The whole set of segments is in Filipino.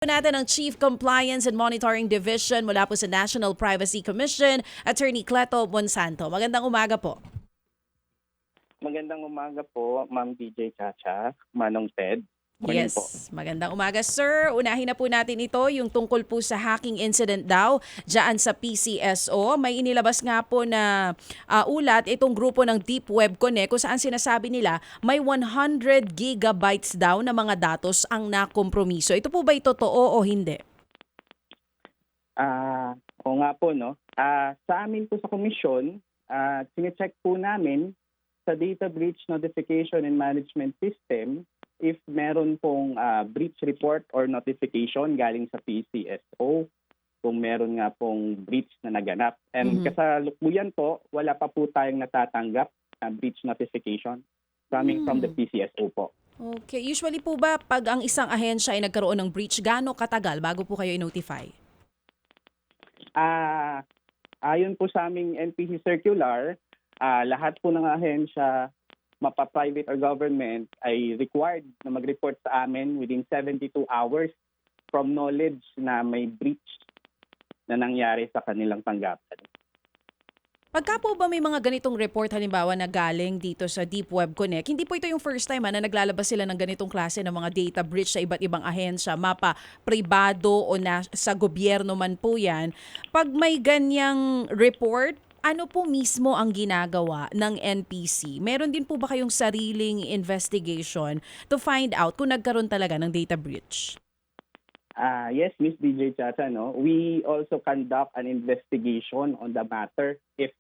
Natin ang Chief Compliance and Monitoring Division mula po sa National Privacy Commission, Attorney Cleto Monsanto. Magandang umaga po. Magandang umaga po, Ma'am DJ Chacha, Manong Ted. Morning po. Magandang umaga sir. Unahin na po natin ito, yung tungkol po sa hacking incident daw dyan sa PCSO. May inilabas nga po na ulat itong grupo ng Deep Web Connect kung saan sinasabi nila may 100 gigabytes daw na mga datos ang nakompromiso. Ito po ba totoo o hindi? O nga po, no? Sa amin po sa komisyon, sinecheck po namin sa Data Breach Notification and Management System if meron pong breach report or notification galing sa PCSO, kung meron nga pong breach na naganap. And kasalukuyan po, wala pa po tayong natatanggap na breach notification coming from the PCSO po. Okay. Usually po ba pag ang isang ahensya ay nagkaroon ng breach, gaano katagal bago po kayo i-notify? Ayon po sa aming NPC circular, lahat po ng ahensya, mapa-private or government, ay required na mag-report sa amin within 72 hours from knowledge na may breach na nangyari sa kanilang tanggapan. Pagka po ba may mga ganitong report halimbawa na galing dito sa Deep Web Connect, hindi po ito yung first time na naglalabas sila ng ganitong klase ng mga data breach sa iba't ibang ahensya, mapa pribado o sa gobyerno man po yan. Pag may ganyang report, ano po mismo ang ginagawa ng NPC? Meron din po ba kayong sariling investigation to find out kung nagkaroon talaga ng data breach? Yes, Miss DJ Chacha, no? We also conduct an investigation on the matter if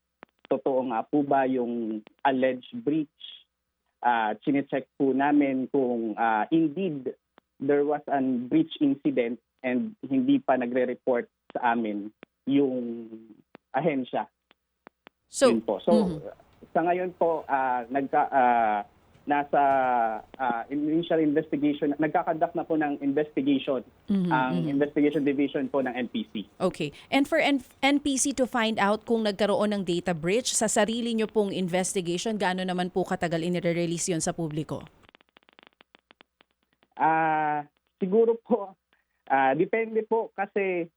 totoo nga po ba yung alleged breach. Chinecheck po namin kung indeed there was an breach incident and hindi pa nagre-report sa amin yung ahensya. So, sa ngayon po, nasa initial investigation, nagkakandak na po ng investigation, ang investigation division po ng NPC. Okay. And for NPC to find out kung nagkaroon ng data breach, sa sarili nyo pong investigation, gaano naman po katagal inire-release yun sa publiko? Siguro po, depende po kasi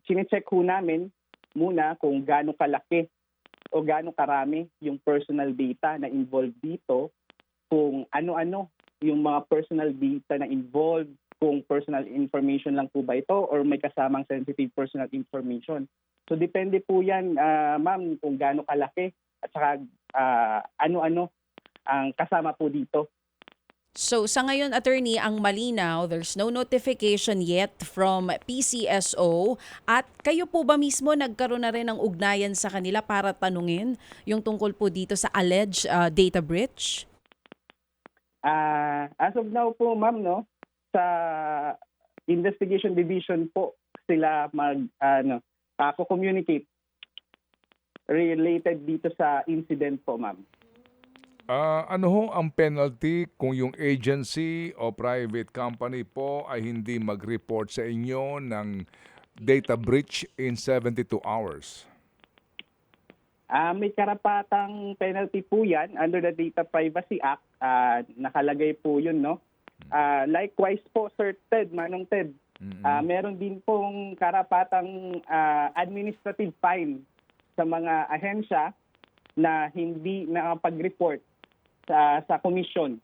chinecheck ho namin muna kung gaano kalaki o gaano karami yung personal data na involved dito, kung ano-ano yung mga personal data na involved, kung personal information lang po ba ito or may kasamang sensitive personal information. So depende po yan, ma'am, kung gaano kalaki at saka ano-ano ang kasama po dito. So sa ngayon, attorney, ang malinaw, there's no notification yet from PCSO at kayo po ba mismo nagkaroon na rin ng ugnayan sa kanila para tanungin yung tungkol po dito sa alleged data breach? As of now po, ma'am, no, sa investigation division po sila communicate related dito sa incident po, ma'am. Ano ho ang penalty kung yung agency o private company po ay hindi mag-report sa inyo ng data breach in 72 hours? May karapatang penalty po yan under the Data Privacy Act. Nakalagay po yun, no? Likewise po, Sir Ted, Manong Ted, meron din pong karapatang administrative fine sa mga ahensya na hindi nakapag-report sa komisyon.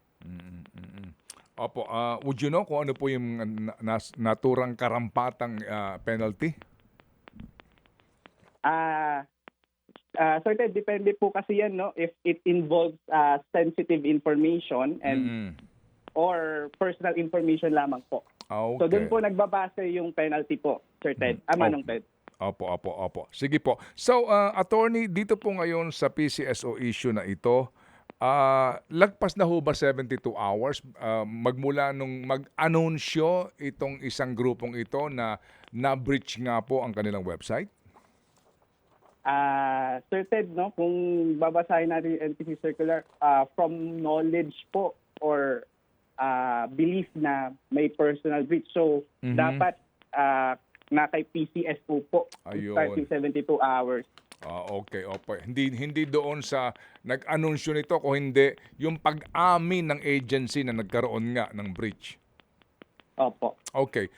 Opo, would you know kung ano po yung naturang karampatang penalty? Sir Ted, depende po kasi yan, no? If it involves sensitive information and or personal information lamang po. Okay. So doon po nagbabase yung penalty po, Sir Ted. Manong Ted. Opo. Sige po. So, attorney, dito po ngayon sa PCSO issue na ito, lagpas na ho ba 72 hours magmula nung mag-anunsyo itong isang grupong ito na na-breach nga po ang kanilang website? Sir Ted, no, kung babasahin natin yung NPC circular, from knowledge po or belief na may personal breach. So, dapat na kay PCSO po, starting 72 hours. Okay. Hindi doon sa nag-anunsyo nito, kung hindi yung pag-amin ng agency na nagkaroon nga ng breach. Opo. Okay.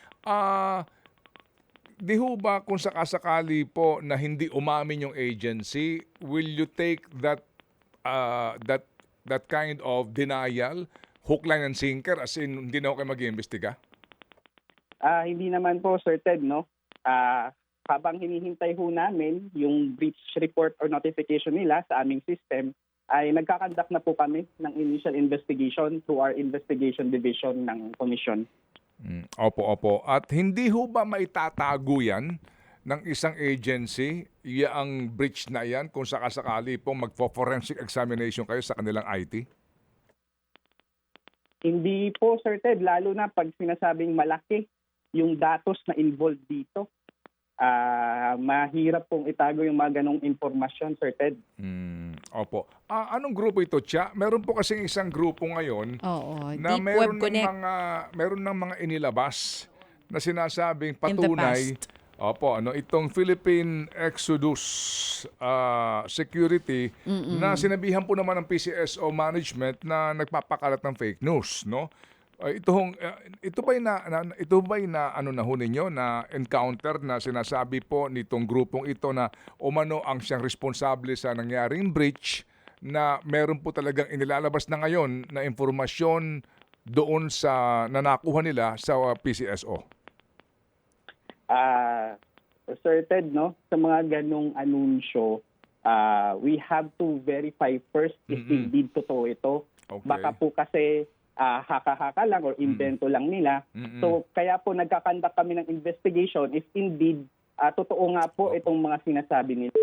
Di ho ba kung sakasakali po na hindi umamin yung agency, will you take that kind of denial, hook, line, and sinker, as in hindi na ho kayo mag-iimbestiga? Hindi naman po, Sir Ted, no? Habang hinihintay ho namin yung breach report or notification nila sa aming system, ay nagkakandak na po kami ng initial investigation through our investigation division ng Commission. Opo. At hindi ho ba maitatago yan ng isang agency, ang breach na yan, kung sakasakali pong magpo-forensic examination kayo sa kanilang IT? Hindi po, Sir Ted, lalo na pag sinasabing malaki yung datos na involved dito. Mahirap pong itago yung mga ganong informasyon, Sir Ted. Opo. Anong grupo ito, Tia? Meron po kasing isang grupo ngayon Oo, na Deep Web Connect. meron ng mga inilabas na sinasabing In the patunay. past. Opo, itong Philippine Exodus Security na sinabihan po naman ng PCSO management na nagpapakalat ng fake news, no? Ito ba'y na ano na ho ninyo na encounter na sinasabi po nitong grupong ito na umano ang siyang responsable sa nangyaring breach, na meron po talagang inilalabas na ngayon na informasyon doon sa nakuha nila sa PCSO? Sir Ted, no, sa mga ganong anunsyo, we have to verify first if indeed totoo ito. Okay. Baka po kasi haka-haka lang or invento lang nila. So kaya po nagkakandak kami ng investigation if indeed totoo nga po itong mga sinasabi nila.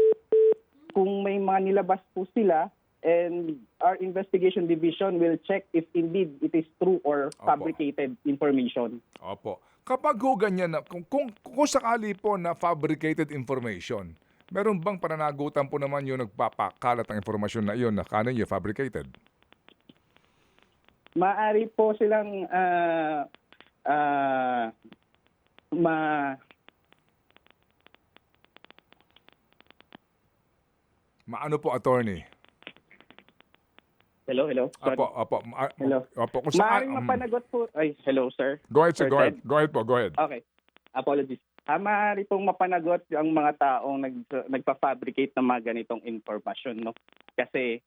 Kung may mga nilabas po sila, and our investigation division will check if indeed it is true or fabricated information. Opo. Kapag ho ganyan na, kung sakali po na fabricated information, meron bang pananagutan po naman yung nagpapakalat ng informasyon na yun na kanin yung fabricated? Maaari po silang Maano po, attorney? Hello. Sorry. Opo. Hello. Opo. Kung Maaaring mapanagot po. Ay, hello, sir. Go ahead, sir. Sir Go ahead. Ted? Go ahead po. Go ahead. Okay. Apologies. Maaari pong mapanagot ang mga taong nagpa-fabricate ng mga ganitong informasyon, no? Kasi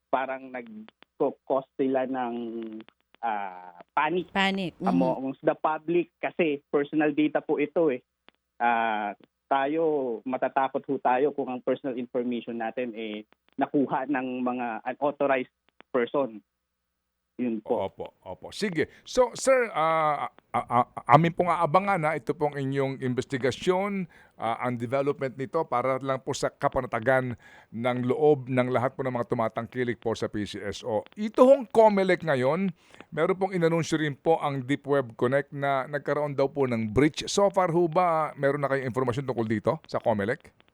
parang nag-cause sila ng panic Panic. amongst the public kasi personal data po ito eh. Tayo, matatakot ho tayo kung ang personal information natin nakuha ng mga unauthorized person. Yun po. Opo. Sige. So, sir, amin pong aabangan na ito pong inyong investigasyon, ang development nito para lang po sa kapanatagan ng loob ng lahat po ng mga tumatangkilik po sa PCSO. Ito hong COMELEC ngayon, meron pong inanunsyo rin po ang Deep Web Connect na nagkaroon daw po ng breach. So far ho ba, meron na kayong informasyon tungkol dito sa COMELEC?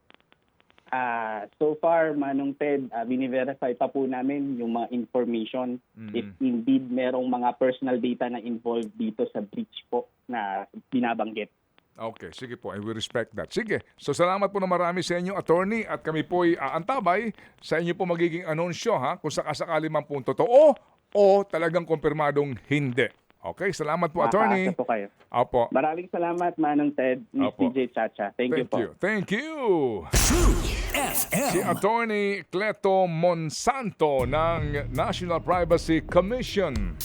So far, Manong Ted, bini-verify pa po namin yung mga information if indeed merong mga personal data na involved dito sa breach po na binabanggit. Okay, sige po. I will respect that. Sige. So salamat po na marami sa inyo, attorney, at kami po'y aantabay sa inyo po magiging anunsyo, ha, kung sakasakali man po totoo o talagang kumpirmadong hindi. Okay, salamat po, attorney. Makakaasa po kayo. Opo. Maraming salamat, Manong Ted, Miss Opo. DJ Chacha. Thank you po. Thank you. Truth FM. Si Attorney Cleto Monsanto ng National Privacy Commission.